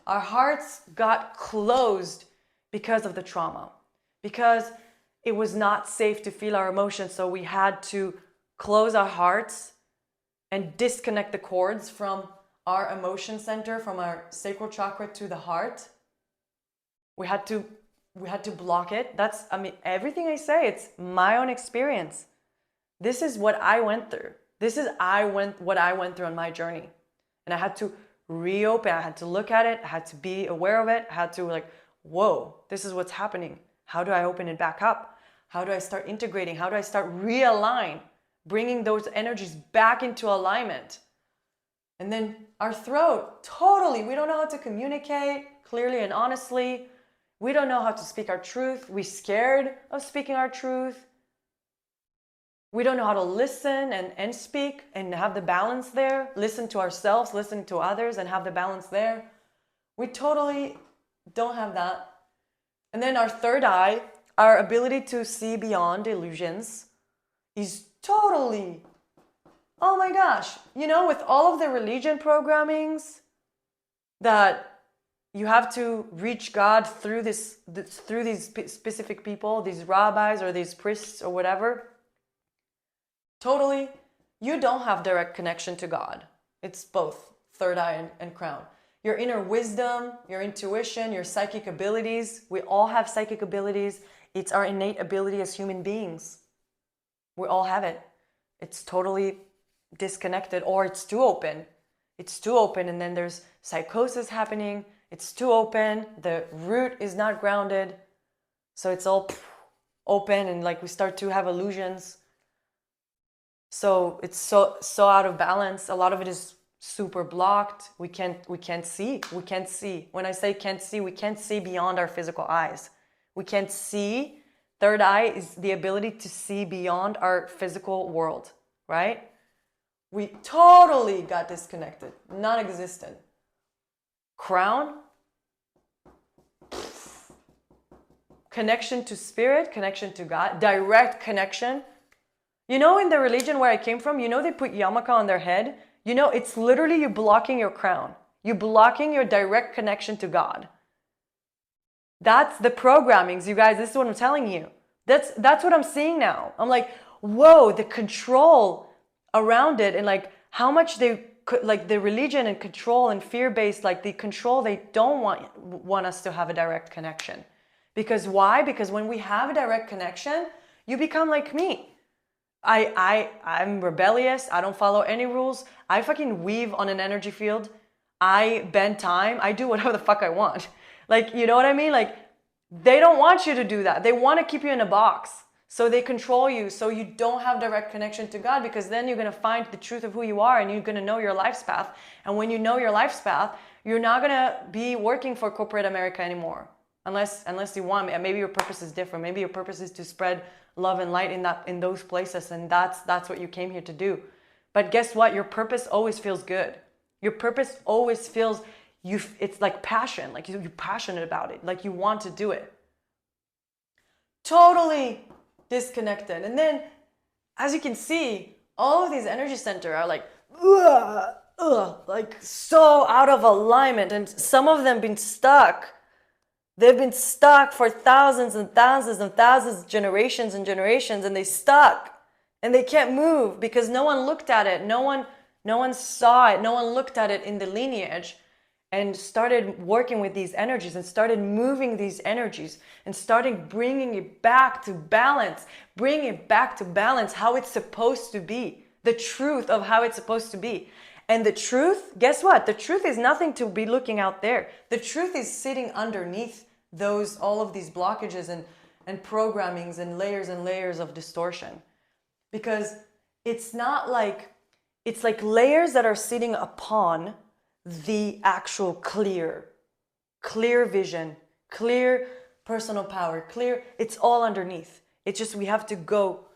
Our hearts got closed because of the trauma, because it was not safe to feel our emotions. So we had to close our hearts and disconnect the cords from our emotion center, from our sacral chakra to the heart. We had to block it. Everything I say, it's my own experience. This is what I went through. What I went through on my journey. And I had to reopen, I had to look at it, I had to be aware of it, I had to whoa, this is what's happening. How do I open it back up? How do I start integrating? How do I start realign, bringing those energies back into alignment? And then our throat, totally, we don't know how to communicate clearly and honestly. We don't know how to speak our truth. We're scared of speaking our truth. We don't know how to listen and speak and have the balance there. Listen to ourselves, listen to others, and have the balance there. We totally don't have that. And then our third eye, our ability to see beyond illusions, is totally, oh my gosh, with all of the religion programmings that you have to reach God through these specific people, these rabbis or these priests or whatever. Totally, you don't have direct connection to God. It's both third eye and crown. Your inner wisdom, your intuition, your psychic abilities. We all have psychic abilities. It's our innate ability as human beings. We all have it. It's totally disconnected, or it's too open. It's too open, and then there's psychosis happening. It's too open. The root is not grounded. So it's all open, and like we start to have illusions. So it's so out of balance. A lot of it is super blocked. We can't see. When I say can't see, we can't see beyond our physical eyes. We can't see. Third eye is the ability to see beyond our physical world, right? We totally got disconnected, non-existent. Crown, connection to spirit, connection to God, direct connection. You know, in the religion where I came from, you know, they put yarmulke on their head. You know, it's literally you blocking your crown. You're blocking your direct connection to God. That's the programmings, you guys. This is what I'm telling you. That's what I'm seeing now. I'm like, whoa, the control around it, and like how much they like the religion and control and fear-based, like the control, they don't want us to have a direct connection. Because why? Because when we have a direct connection, you become like me. I'm rebellious. I don't follow any rules. I fucking weave on an energy field. I bend time. I do whatever the fuck I want. Like, you know what I mean? Like, they don't want you to do that. They want to keep you in a box. So they control you, so you don't have direct connection to God, because then you're going to find the truth of who you are, and you're going to know your life's path. And when you know your life's path, you're not going to be working for corporate America anymore. Unless you want, maybe your purpose is different. Maybe your purpose is to spread love and light in those places, and that's what you came here to do. But guess what? Your purpose always feels good. Your purpose always feels it's like passion, like you're passionate about it, like you want to do it. Totally disconnected. And then, as you can see, all of these energy centers are like, like so out of alignment, and some of them been stuck. They've been stuck for thousands and thousands and thousands, generations and generations, and they stuck, and they can't move because no one looked at it. No one saw it. No one looked at it in the lineage and started working with these energies and started moving these energies and starting bringing it back to balance, how it's supposed to be, the truth of how it's supposed to be. And the truth, guess what? The truth is nothing to be looking out there. The truth is sitting underneath all of these blockages and programmings and layers of distortion. Because it's like layers that are sitting upon the actual clear vision, clear personal power, it's all underneath. It's just, we have to go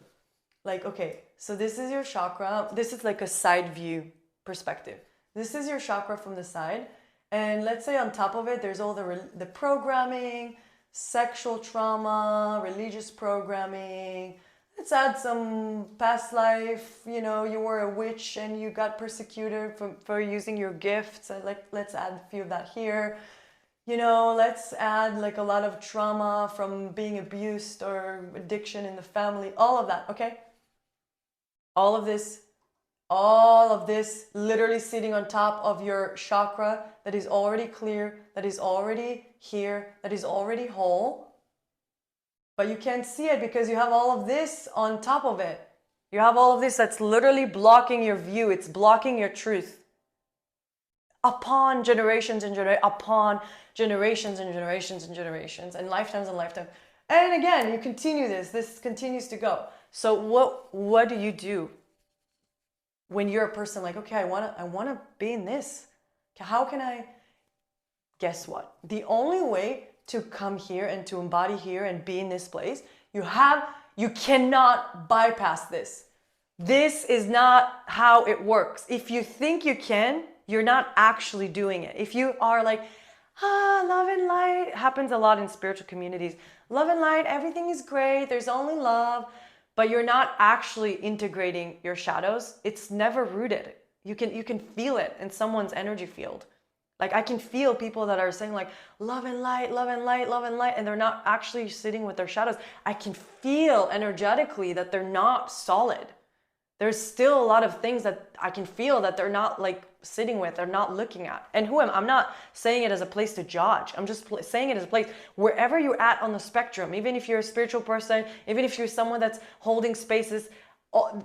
like, okay, so this is your chakra. This is like a side view perspective. This is your chakra from the side, and let's say on top of it there's all the programming, sexual trauma, religious programming. Let's add some past life, you know, you were a witch and you got persecuted for using your gifts. Let's add a few of that here. You know, let's add like a lot of trauma from being abused or addiction in the family, all of that, okay? All of this literally sitting on top of your chakra that is already clear, that is already here, that is already whole. But you can't see it because you have all of this on top of it. You have all of this that's literally blocking your view. It's blocking your truth. Upon generations and generations and lifetimes and lifetimes. And again, you continue this continues to go. So what do you do when you're a person like, okay, I wanna be in this? How can I? Guess what? The only way to come here and to embody here and be in this place, you cannot bypass this. This is not how it works. If you think you can, you're not actually doing it. If you are like, love and light, happens a lot in spiritual communities. Love and light, everything is great, there's only love, but you're not actually integrating your shadows. It's never rooted. You can feel it in someone's energy field. Like I can feel people that are saying like love and light, love and light, love and light, and they're not actually sitting with their shadows. I can feel energetically that they're not solid. There's still a lot of things that I can feel that they're not like sitting with, they're not looking at. And I'm not saying it as a place to judge. I'm just saying it as a place wherever you're at on the spectrum, even if you're a spiritual person, even if you're someone that's holding spaces,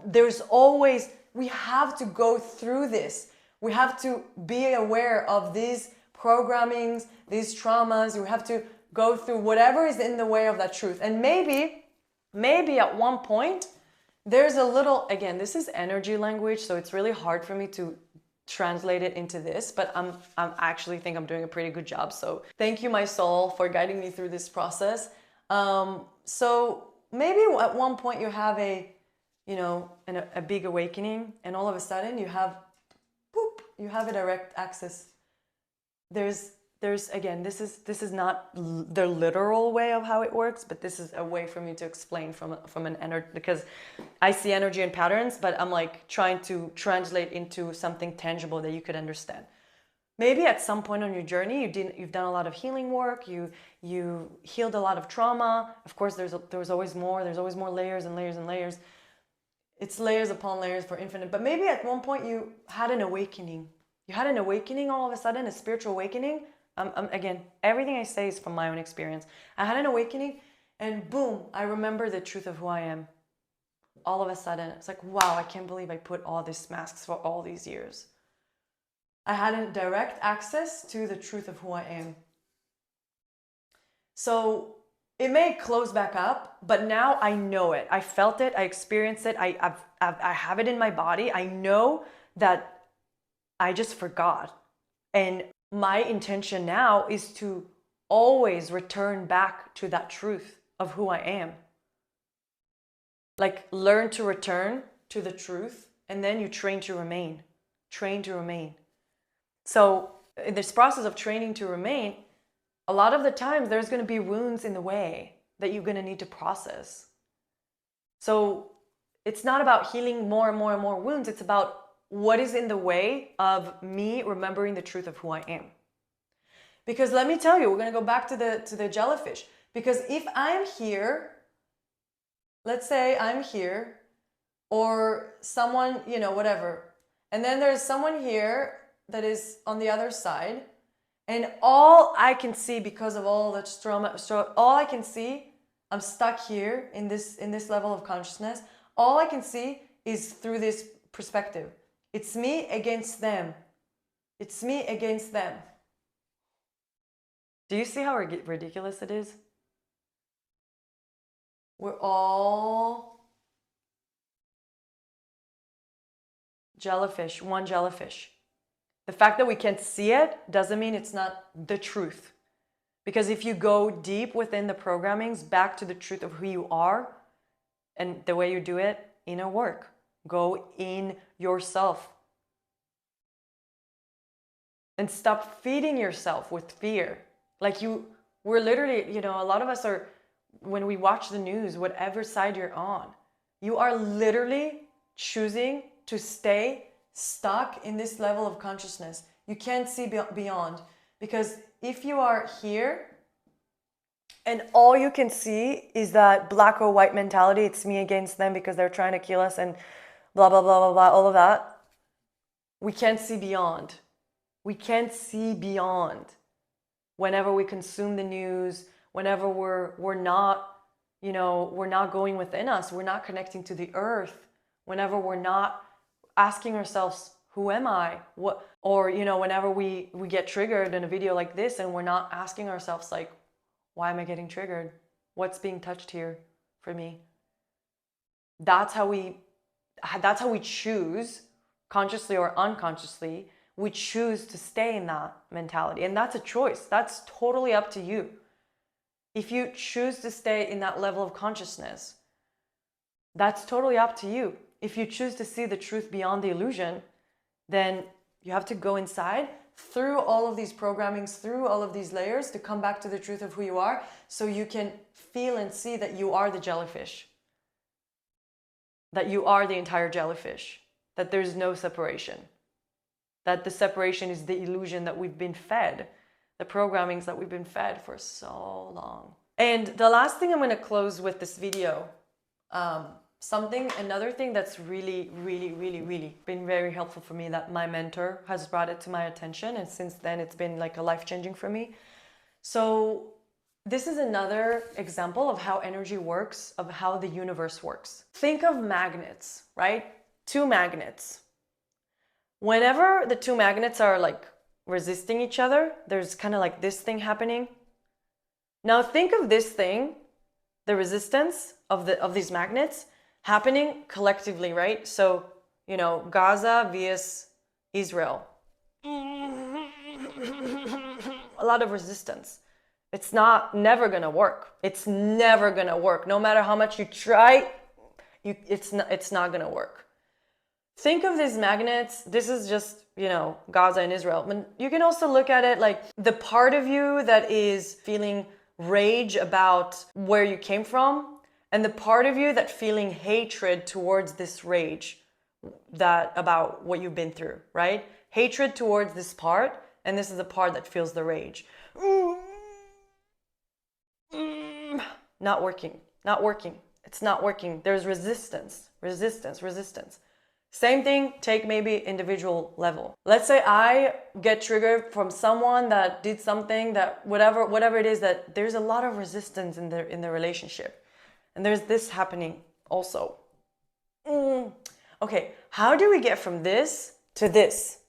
there's always we have to go through this. We have to be aware of these programmings, these traumas. We have to go through whatever is in the way of that truth. And maybe at one point, there's a little, again, this is energy language, so it's really hard for me to translate it into this, but I'm actually think I'm doing a pretty good job. So thank you, my soul, for guiding me through this process. So maybe at one point you have a big awakening, and all of a sudden you have a direct access. There's again, this is not the literal way of how it works, but this is a way for me to explain from an energy, because I see energy and patterns, but I'm like trying to translate into something tangible that you could understand. Maybe at some point on your journey, you've done a lot of healing work, you healed a lot of trauma. Of course, there's always more. There's always more layers and layers and layers. It's layers upon layers for infinite. But maybe at one point you had an awakening. You had an awakening all of a sudden, a spiritual awakening. Again, everything I say is from my own experience. I had an awakening, and boom, I remember the truth of who I am. All of a sudden, it's like, wow, I can't believe I put all these masks for all these years. I had a direct access to the truth of who I am. So it may close back up, but now I know it. I felt it. I experienced it. I have it in my body. I know that I just forgot. And my intention now is to always return back to that truth of who I am. Like, learn to return to the truth, and then you train to remain. Train to remain. So in this process of training to remain, a lot of the times there's going to be wounds in the way that you're going to need to process. So it's not about healing more and more and more wounds. It's about what is in the way of me remembering the truth of who I am. Because let me tell you, we're going to go back to the jellyfish. Because if I'm here, let's say I'm here, or someone, whatever, and then there's someone here that is on the other side, and all I can see, because of all that trauma, all I can see, I'm stuck here in this level of consciousness. All I can see is through this perspective. It's me against them. It's me against them. Do you see how ridiculous it is? We're all jellyfish, one jellyfish. The fact that we can't see it doesn't mean it's not the truth. Because if you go deep within the programmings, back to the truth of who you are, and the way you do it, inner work. Go in yourself. And stop feeding yourself with fear. Like we're literally, a lot of us are, when we watch the news, whatever side you're on, you are literally choosing to stay stuck in this level of consciousness. You can't see beyond, because if you are here and all you can see is that black or white mentality, it's me against them because they're trying to kill us and blah, blah, blah, blah, blah, all of that, we can't see beyond. We can't see beyond. Whenever we consume the news, whenever we're not going within us, we're not connecting to the earth, whenever we're not asking ourselves, who am I? What? Or, whenever we get triggered in a video like this and we're not asking ourselves, like, why am I getting triggered? What's being touched here for me? That's how we choose, consciously or unconsciously, we choose to stay in that mentality. And that's a choice. That's totally up to you. If you choose to stay in that level of consciousness, that's totally up to you. If you choose to see the truth beyond the illusion, then you have to go inside through all of these programmings, through all of these layers, to come back to the truth of who you are, so you can feel and see that you are the jellyfish, that you are the entire jellyfish, that there's no separation, that the separation is the illusion that we've been fed, the programmings that we've been fed for so long. And the last thing I'm going to close with this video, another thing that's really, really, really, really been very helpful for me, that my mentor has brought it to my attention, and since then it's been like a life-changing for me. So this is another example of how energy works, of how the universe works. Think of magnets, right? two magnets. Whenever the two magnets are like resisting each other, there's kind of like this thing happening. Now think of this thing, the resistance of these magnets happening collectively, right? So, you know, Gaza vs Israel. A lot of resistance. It's never gonna work. It's never gonna work. No matter how much you try, it's not gonna work. Think of these magnets. This is just, you know, Gaza and Israel. But you can also look at it like the part of you that is feeling rage about where you came from, and the part of you that feeling hatred towards this rage that about what you've been through, right? Hatred towards this part, and this is the part that feels the rage. Not working. It's not working. There's resistance. Same thing, take maybe individual level. Let's say I get triggered from someone that did something that whatever it is, that there's a lot of resistance in the relationship. And there's this happening also. Okay, how do we get from this to this?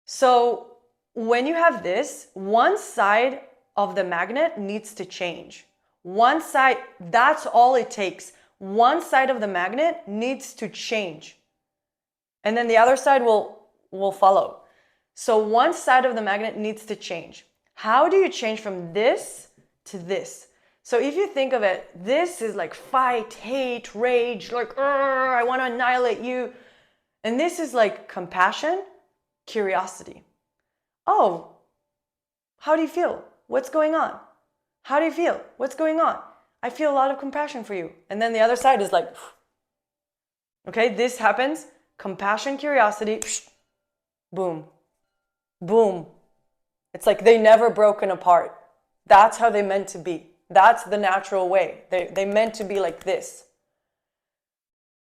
So when you have this, one side of the magnet needs to change. One side, that's all it takes. One side of the magnet needs to change. And then the other side will follow. So one side of the magnet needs to change. How do you change from this to this? So if you think of it, this is like fight, hate, rage, like, I want to annihilate you. And this is like compassion, curiosity. Oh, how do you feel? What's going on? How do you feel? What's going on? I feel a lot of compassion for you. And then the other side is like, okay, this happens. Compassion, curiosity, boom, boom. It's like they never broken apart. That's how they meant to be. That's the natural way. They meant to be like this.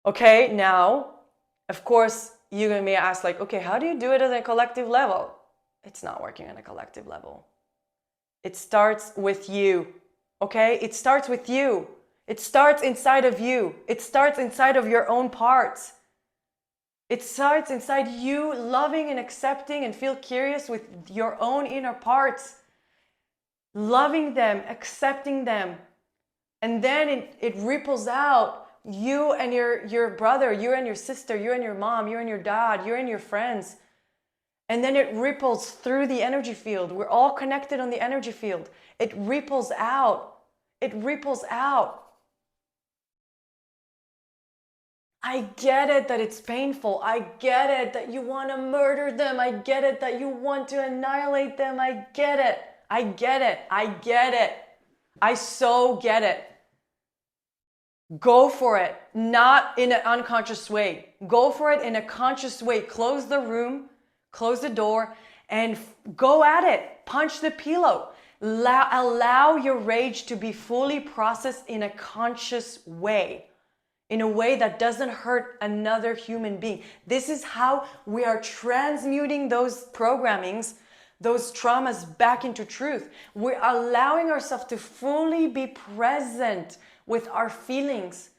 Okay, now, of course, you may ask like, okay, how do you do it at a collective level? It's not working on a collective level. It starts with you. Okay, it starts with you. It starts inside of you. It starts inside of your own parts. It starts inside you, loving and accepting and feel curious with your own inner parts. Loving them, accepting them. And then it ripples out. You and your brother, you and your sister, you and your mom, you and your dad, you and your friends. And then it ripples through the energy field. We're all connected on the energy field. It ripples out. It ripples out. I get it that it's painful. I get it that you want to murder them. I get it that you want to annihilate them. I get it. I get it. I get it. I so get it. Go for it. Not in an unconscious way. Go for it in a conscious way. Close the room, close the door, and go at it. Punch the pillow. Allow your rage to be fully processed in a conscious way, in a way that doesn't hurt another human being. This is how we are transmuting those programmings, those traumas back into truth. We're allowing ourselves to fully be present with our feelings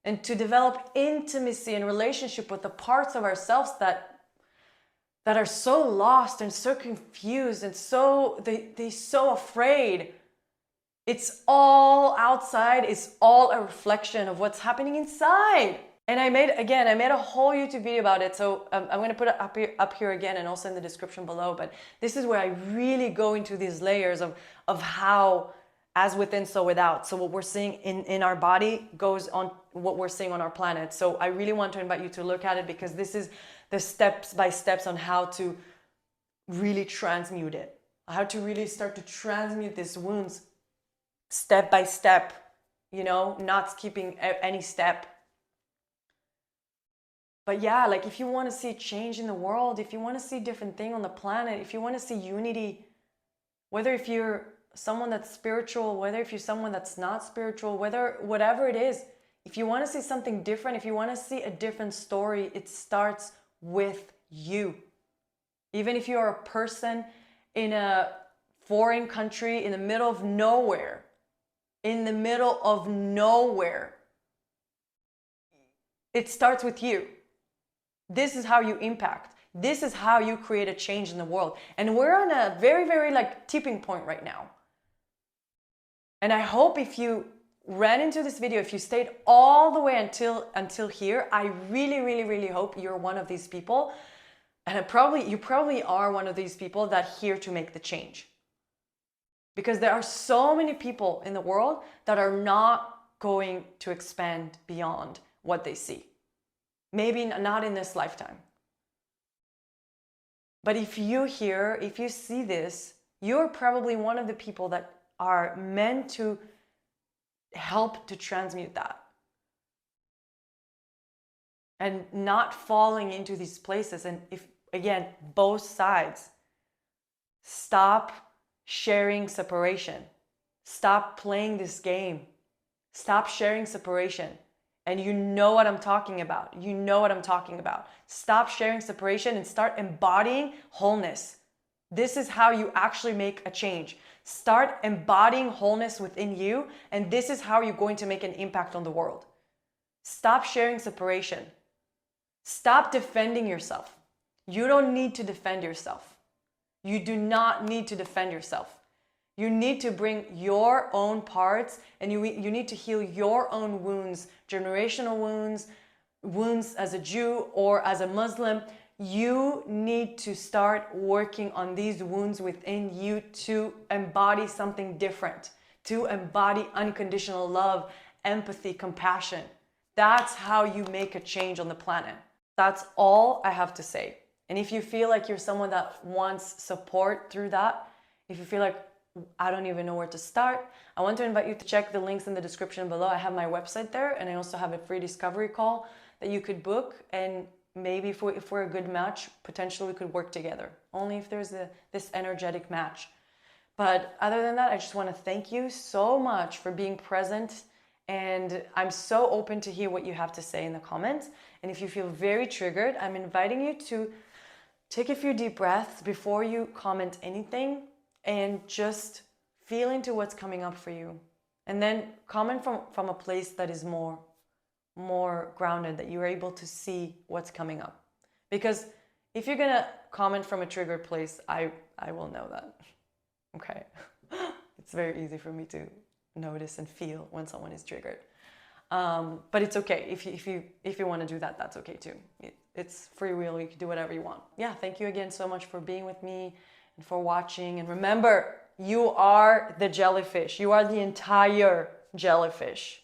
and to develop intimacy and relationship with the parts of ourselves that are so lost and so confused and they so afraid. It's all outside. It's all a reflection of what's happening inside. And I made a whole YouTube video about it. So I'm going to put it up here again and also in the description below. But this is where I really go into these layers of how, as within, so without. So what we're seeing in our body goes on what we're seeing on our planet. So I really want to invite you to look at it, because this is the steps by steps on how to really transmute it, how to really start to transmute these wounds step by step, you know, not skipping any step. But yeah, like if you want to see change in the world, if you want to see different thing on the planet, if you want to see unity, whether if you're someone that's spiritual, whether if you're someone that's not spiritual, whatever it is, if you want to see something different, if you want to see a different story, it starts with you. Even if you're a person in a foreign country in the middle of nowhere, It starts with you. This is how you impact. This is how you create a change in the world. And we're on a very, very like tipping point right now. And I hope if you ran into this video, if you stayed all the way until here, I really, really, really hope you're one of these people. And you probably are one of these people that here to make the change. Because there are so many people in the world that are not going to expand beyond what they see. Maybe not in this lifetime. But if you see this, you're probably one of the people that are meant to help to transmute that. And not falling into these places. And if, again, both sides, stop sharing separation. Stop playing this game. Stop sharing separation. And you know what I'm talking about. You know what I'm talking about. Stop sharing separation and start embodying wholeness. This is how you actually make a change. Start embodying wholeness within you, and this is how you're going to make an impact on the world. Stop sharing separation. Stop defending yourself. You don't need to defend yourself. You do not need to defend yourself. You need to bring your own parts, and you need to heal your own wounds, generational wounds, wounds as a Jew or as a Muslim. You need to start working on these wounds within you to embody something different, to embody unconditional love, empathy, compassion. That's how you make a change on the planet. That's all I have to say. And if you feel like you're someone that wants support through that, if you feel like, I don't even know where to start, I want to invite you to check the links in the description below. I have my website there, and I also have a free discovery call that you could book, and maybe if we're a good match, potentially we could work together. Only if there's this energetic match. But other than that, I just want to thank you so much for being present, and I'm so open to hear what you have to say in the comments. And if you feel very triggered, I'm inviting you to take a few deep breaths before you comment anything, and just feel into what's coming up for you. And then comment from a place that is more grounded, that you're able to see what's coming up. Because if you're gonna comment from a triggered place, I will know that. Okay. It's very easy for me to notice and feel when someone is triggered. But it's okay. If you want to do that, that's okay too. It's free will. You can do whatever you want. Yeah, thank you again so much for being with me and for watching. And remember, you are the jellyfish. You are the entire jellyfish.